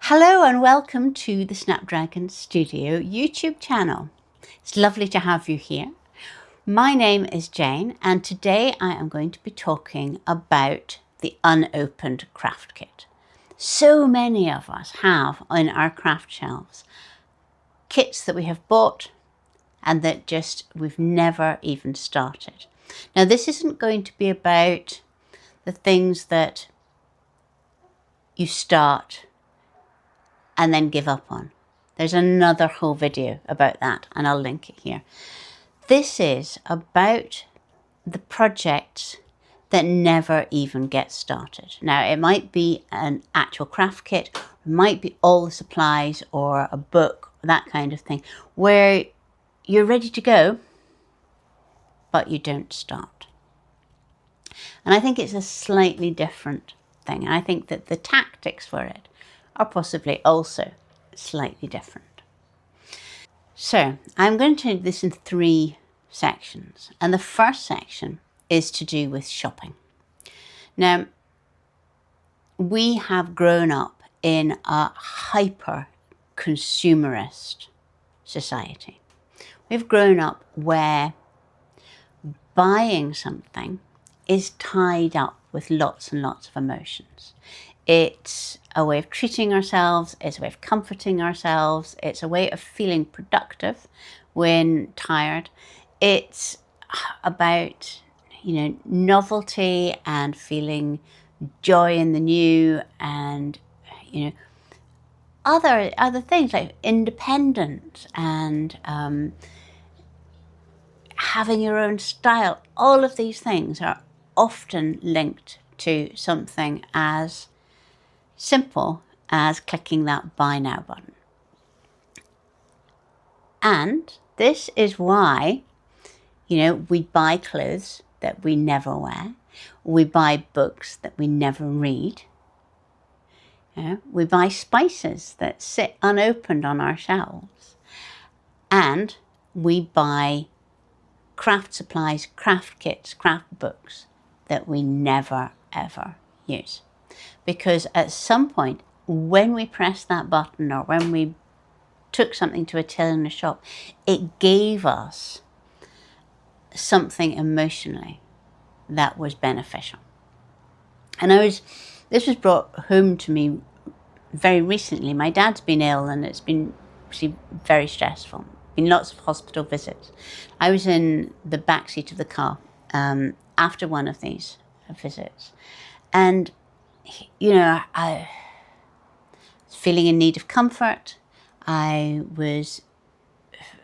Hello and welcome to the Snapdragon Studio YouTube channel. It's lovely to have you here. My name is Jane and today I am going to be talking about the unopened craft kit. So many of us have on our craft shelves kits that we have bought and that we've never even started. Now this isn't going to be about the things that you start and then give up on. There's another whole video about that and I'll link it here. This is about the projects that never even get started. Now it might be an actual craft kit, it might be all the supplies or a book, that kind of thing, where you're ready to go, but you don't start. And I think it's a slightly different thing. And I think that the tactics for it are possibly also slightly different. So I'm going to take this in 3 sections. And the first section is to do with shopping. Now, we have grown up in a hyper consumerist society. We've grown up where buying something is tied up with lots and lots of emotions. It's a way of treating ourselves, it's a way of comforting ourselves, it's a way of feeling productive when tired. It's about, novelty and feeling joy in the new and, other things like independence and having your own style. All of these things are often linked to something as simple as clicking that buy now button. And this is why, we buy clothes that we never wear. We buy books that we never read. We buy spices that sit unopened on our shelves. And we buy craft supplies, craft kits, craft books that we never, ever use. Because at some point, when we pressed that button or when we took something to a till in a shop, it gave us something emotionally that was beneficial. And this was brought home to me very recently. My dad's been ill and it's been actually very stressful. Been lots of hospital visits. I was in the back seat of the car after one of these visits, and I was feeling in need of comfort. I was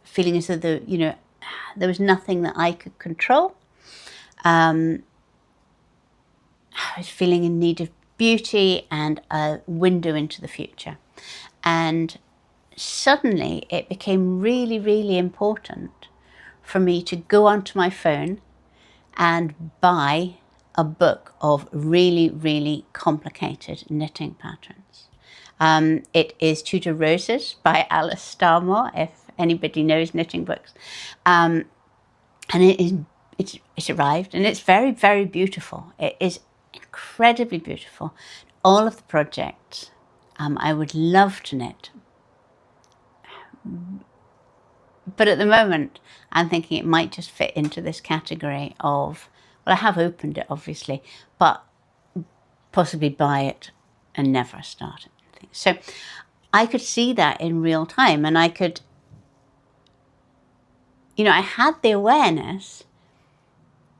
feeling as though there was nothing that I could control. I was feeling in need of beauty and a window into the future, and suddenly it became really, really important for me to go onto my phone and buy a book of really, really complicated knitting patterns. It is Tudor Roses by Alice Starmore, if anybody knows knitting books. And it's arrived and it's very, very beautiful. It is incredibly beautiful. All of the projects I would love to knit. But at the moment, I'm thinking it might just fit into this category of, well, I have opened it, obviously, but possibly buy it and never start it. So I could see that in real time, and I could, I had the awareness,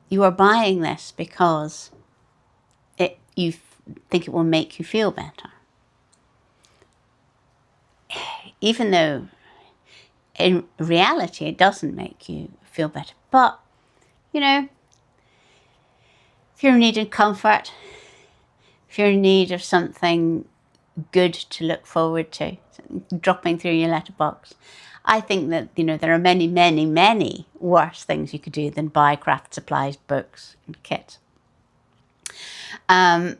you are buying this because you think it will make you feel better. Even though in reality, it doesn't make you feel better. But, if you're in need of comfort, if you're in need of something good to look forward to, dropping through your letterbox, I think that, there are many, many, many worse things you could do than buy craft supplies, books, and kits. But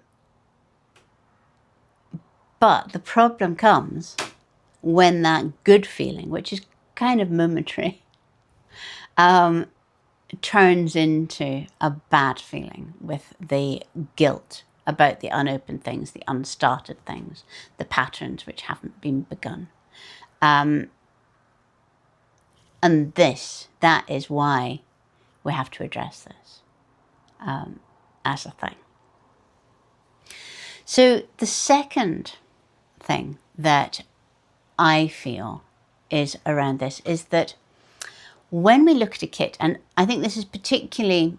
the problem comes when that good feeling, which is kind of momentary, turns into a bad feeling with the guilt about the unopened things, the unstarted things, the patterns which haven't been begun. And that is why we have to address this as a thing. So the second thing that I feel is around this is that when we look at a kit, and I think this is particularly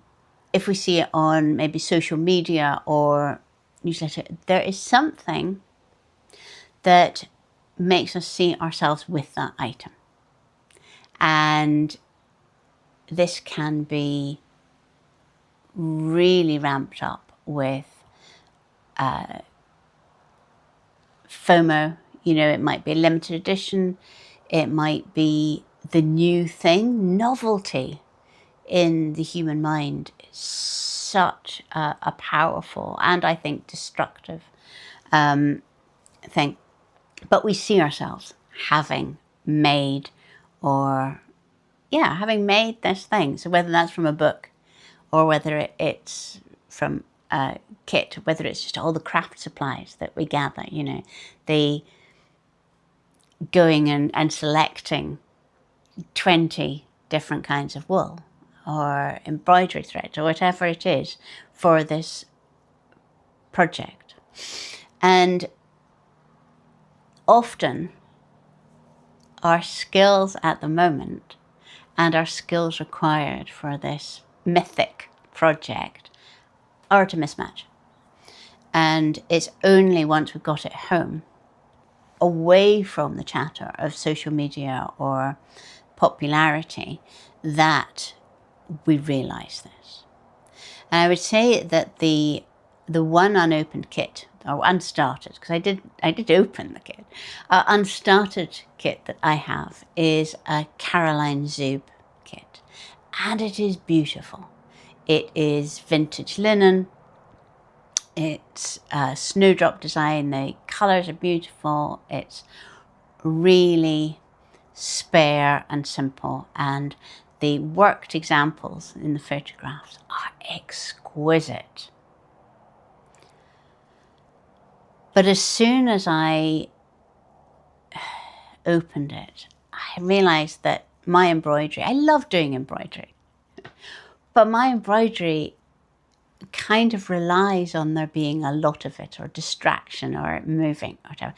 if we see it on maybe social media or newsletter, there is something that makes us see ourselves with that item. And this can be really ramped up with FOMO. You know, it might be a limited edition. It might be the new thing. Novelty in the human mind is such a powerful and I think destructive thing. But we see ourselves having made having made this thing. So whether that's from a book or whether it's from a kit, whether it's just all the craft supplies that we gather, you know, the going and selecting 20 different kinds of wool or embroidery thread or whatever it is for this project. And often our skills at the moment and our skills required for this mythic project are at a mismatch. And it's only once we've got it home, away from the chatter of social media or popularity, that we realise this. And I would say that the one unopened kit, or unstarted, because I did open the kit, unstarted kit that I have is a Caroline Zub kit, and it is beautiful. It is vintage linen. It's a snowdrop design. The colours are beautiful. It's really spare and simple, and the worked examples in the photographs are exquisite. But as soon as I opened it, I realised that my embroidery, I love doing embroidery, but my embroidery kind of relies on there being a lot of it, or distraction, or moving, or whatever.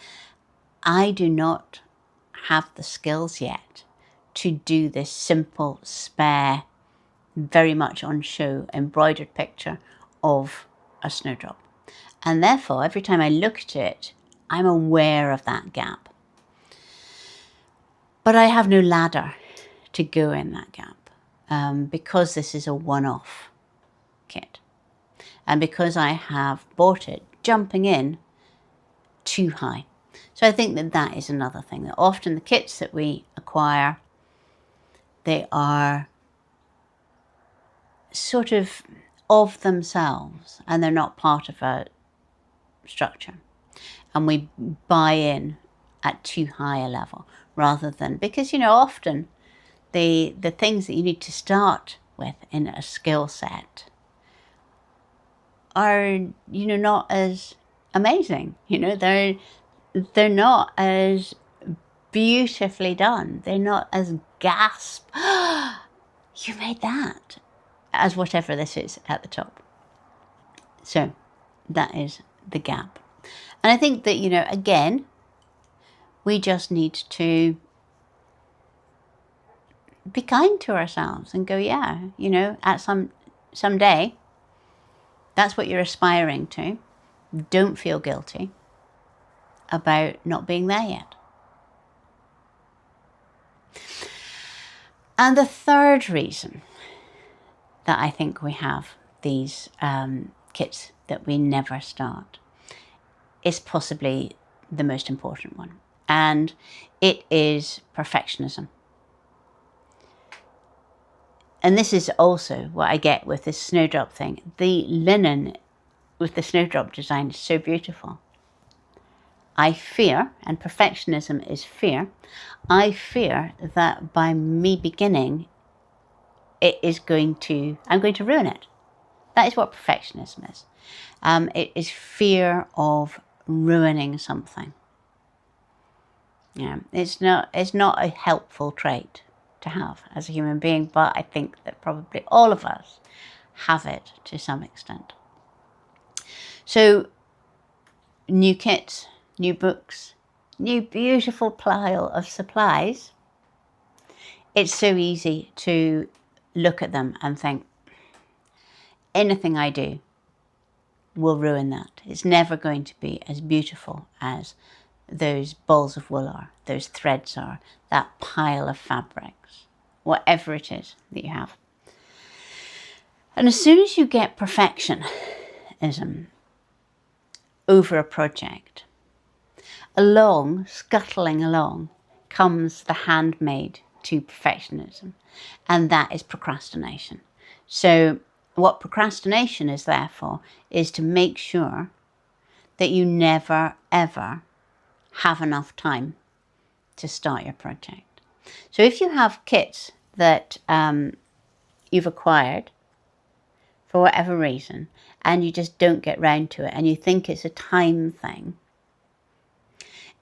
I do not have the skills yet to do this simple, spare, very much on show embroidered picture of a snowdrop. And therefore, every time I look at it, I'm aware of that gap. But I have no ladder to go in that gap because this is a one-off kit. And because I have bought it jumping in too high. So I think that that is another thing, that often the kits that we acquire, they are sort of themselves and they're not part of a structure. And we buy in at too high a level rather than, because, you know, often the things that you need to start with in a skill set are, you know, not as amazing. You know, they're not as beautifully done. They're not as gasp, you made that, as whatever this is at the top. So that is the gap. And I think that, you know, again, we just need to be kind to ourselves and go, yeah, you know, at some day, that's what you're aspiring to. Don't feel guilty about not being there yet. And the third reason that I think we have these kits that we never start is possibly the most important one. And it is perfectionism. And this is also what I get with this snowdrop thing. The linen with the snowdrop design is so beautiful. I fear, and perfectionism is fear, I fear that by me beginning, I'm going to ruin it. That is what perfectionism is. It is fear of ruining something. Yeah, it's not a helpful trait to have as a human being, but I think that probably all of us have it to some extent. So, new kits, new books, new beautiful pile of supplies. It's so easy to look at them and think, anything I do will ruin that. It's never going to be as beautiful as those balls of wool are, those threads are, that pile of fabrics, whatever it is that you have. And as soon as you get perfectionism over a project, scuttling along, comes the handmaid to perfectionism, and that is procrastination. So what procrastination is there for is to make sure that you never, ever have enough time to start your project. So if you have kits that you've acquired for whatever reason, and you just don't get round to it, and you think it's a time thing,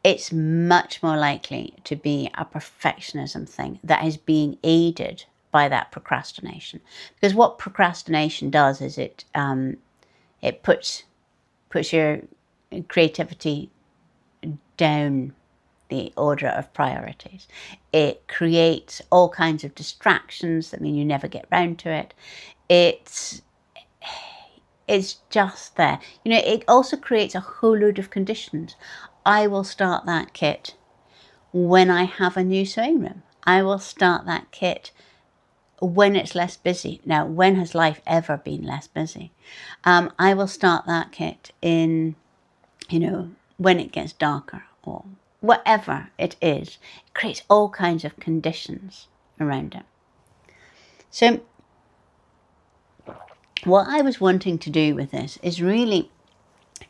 it's much more likely to be a perfectionism thing that is being aided by that procrastination. Because what procrastination does is it puts your creativity down the order of priorities. It creates all kinds of distractions that mean you never get round to it. It's just there. It also creates a whole load of conditions. I will start that kit when I have a new sewing room. I will start that kit when it's less busy. Now, when has life ever been less busy? I will start that kit in, when it gets darker, or whatever it is. It creates all kinds of conditions around it. So what I was wanting to do with this is really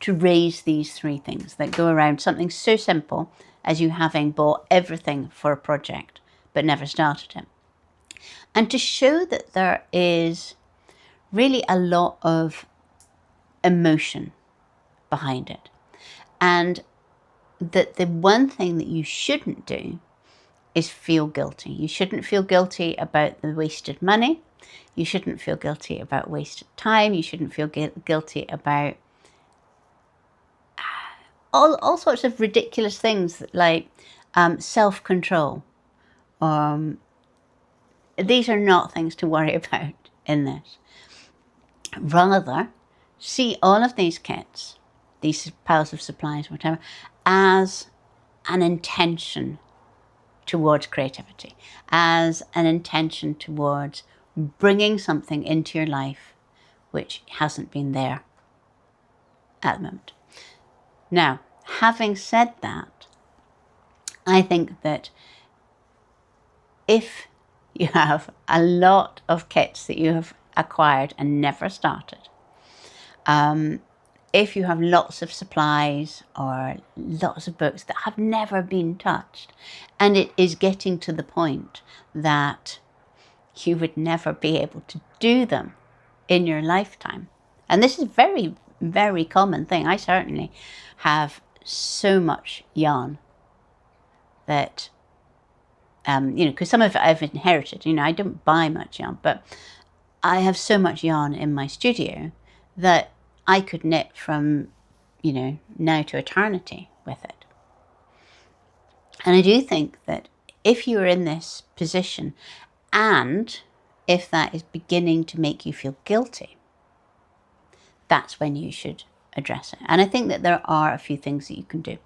to raise these three things that go around something so simple as you having bought everything for a project but never started it. And to show that there is really a lot of emotion behind it. And that the one thing that you shouldn't do is feel guilty. You shouldn't feel guilty about the wasted money. You shouldn't feel guilty about wasted time. You shouldn't feel guilty about all sorts of ridiculous things like self-control. These are not things to worry about in this. Rather, see all of these kits, these piles of supplies, whatever, as an intention towards creativity, as an intention towards bringing something into your life which hasn't been there at the moment. Now, having said that, I think that if you have a lot of kits that you have acquired and never started, if you have lots of supplies or lots of books that have never been touched, and it is getting to the point that you would never be able to do them in your lifetime. And this is a very, very common thing. I certainly have so much yarn that, because some of it I've inherited. I don't buy much yarn, but I have so much yarn in my studio that I could knit from, now to eternity with it. And I do think that if you're in this position, and if that is beginning to make you feel guilty, that's when you should address it. And I think that there are a few things that you can do.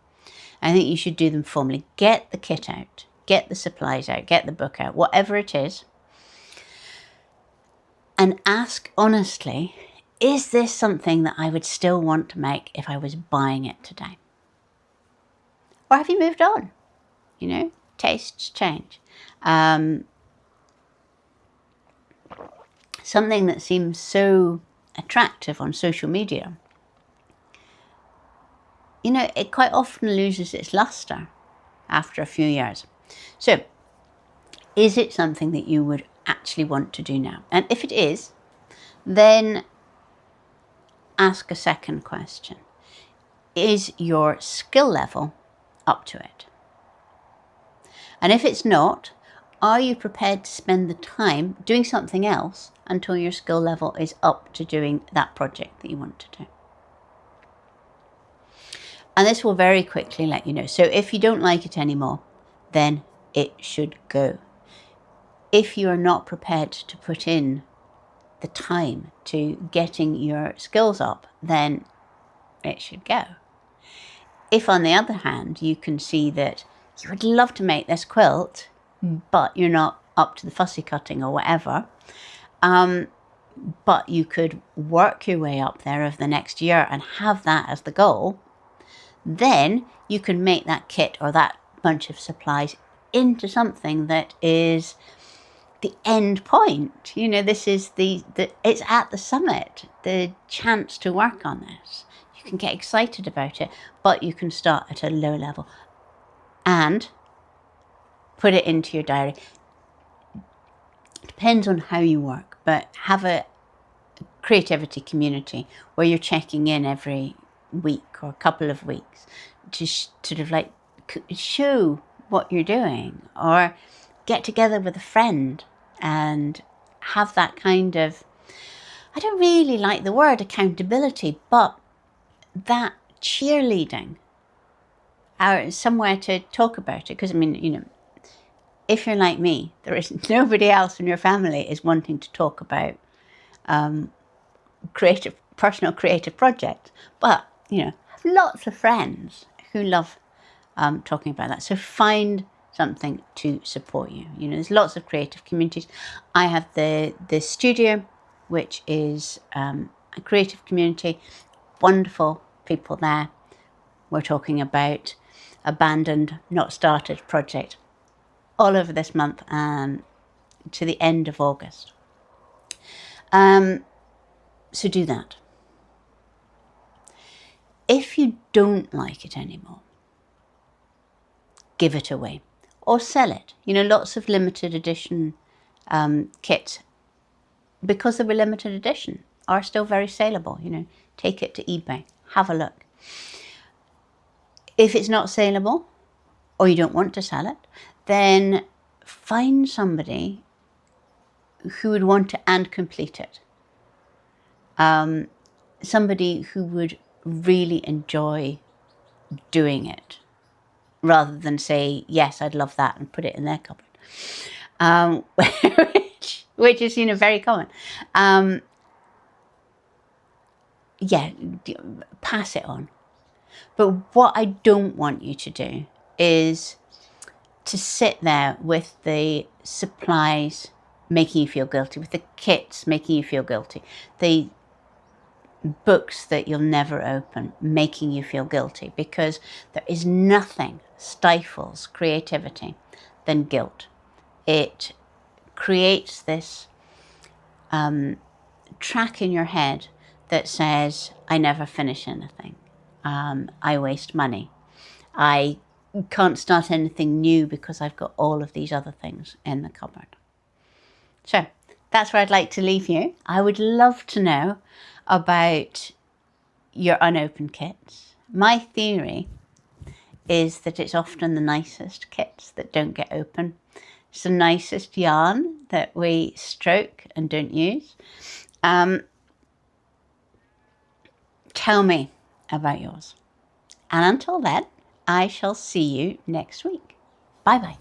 I think you should do them formally. Get the kit out, get the supplies out, get the book out, whatever it is, and ask honestly, is this something that I would still want to make if I was buying it today? Or have you moved on? Tastes change. Something that seems so attractive on social media, it quite often loses its luster after a few years. So, is it something that you would actually want to do now? And if it is, then ask a second question. Is your skill level up to it? And if it's not, are you prepared to spend the time doing something else until your skill level is up to doing that project that you want to do? And this will very quickly let you know. So if you don't like it anymore, then it should go. If you are not prepared to put in the time to getting your skills up, then it should go. If, on the other hand, you can see that you would love to make this quilt, but you're not up to the fussy cutting or whatever, but you could work your way up there over the next year and have that as the goal, then you can make that kit or that bunch of supplies into something that is the end point. You know, this is it's at the summit, the chance to work on this. You can get excited about it, but you can start at a low level and put it into your diary. Depends on how you work, but have a creativity community where you're checking in every week or a couple of weeks to sort of like show what you're doing, or get together with a friend and have that kind of, I don't really like the word accountability, but that cheerleading, or somewhere to talk about it. Because I mean, you know, if you're like me, there is nobody else in your family is wanting to talk about personal creative projects, but you know, have lots of friends who love talking about that. So find something to support you. You know, there's lots of creative communities. I have the studio, which is a creative community, wonderful people there. We're talking about abandoned, not started project all over this month to the end of August. So do that. If you don't like it anymore, give it away or sell it. You know, lots of limited edition kits, because they were limited edition, are still very saleable. You know, take it to eBay, have a look. If it's not saleable or you don't want to sell it, then find somebody who would want to and complete it. Somebody who would really enjoy doing it, rather than say, yes, I'd love that, and put it in their cupboard, which is, you know, very common. Yeah, pass it on. But what I don't want you to do is to sit there with the supplies making you feel guilty, with the kits making you feel guilty, the books that you'll never open making you feel guilty, because there is nothing stifles creativity than guilt. It creates this track in your head that says, I never finish anything. I waste money. I can't start anything new because I've got all of these other things in the cupboard. So that's where I'd like to leave you. I would love to know about your unopened kits. My theory is that it's often the nicest kits that don't get open. It's the nicest yarn that we stroke and don't use. Tell me about yours. And until then, I shall see you next week. Bye-bye.